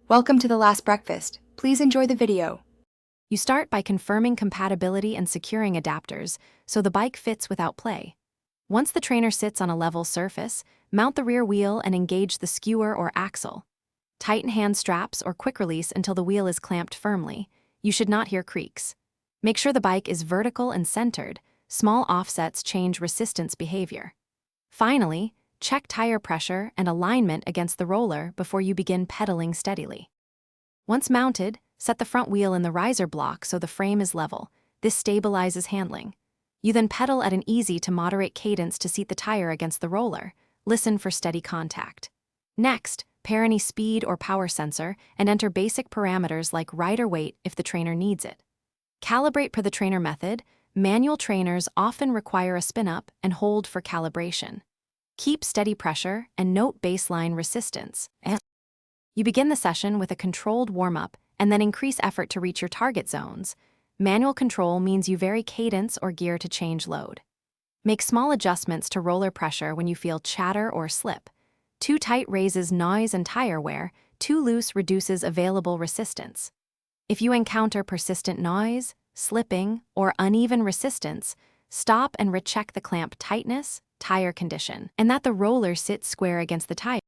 Welcome to the last breakfast. Please enjoy the video. You start by confirming compatibility and securing adapters so the bike fits without play. Once the trainer sits on a level surface, mount the rear wheel and engage the skewer or axle. Tighten hand straps or quick release until the wheel is clamped firmly. You should not hear creaks. Make sure the bike is vertical and centered. Small offsets change resistance behavior. Finally, check tire pressure and alignment against the roller before you begin pedaling steadily. Once mounted, set the front wheel in the riser block so the frame is level. This stabilizes handling. You then pedal at an easy to moderate cadence to seat the tire against the roller. Listen for steady contact. Next, pair any speed or power sensor and enter basic parameters like rider weight if the trainer needs it. Calibrate per the trainer method. Manual trainers often require a spin-up and hold for calibration. Keep steady pressure and note baseline resistance. You begin the session with a controlled warm-up and then increase effort to reach your target zones. Manual control means you vary cadence or gear to change load. Make small adjustments to roller pressure when you feel chatter or slip. Too tight raises noise and tire wear, too loose reduces available resistance. If you encounter persistent noise, slipping, or uneven resistance, stop and recheck the clamp tightness, tire condition, and that the roller sits square against the tire.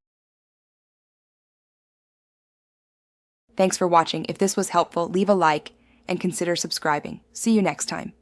Thanks for watching. If this was helpful, leave a like and consider subscribing. See you next time.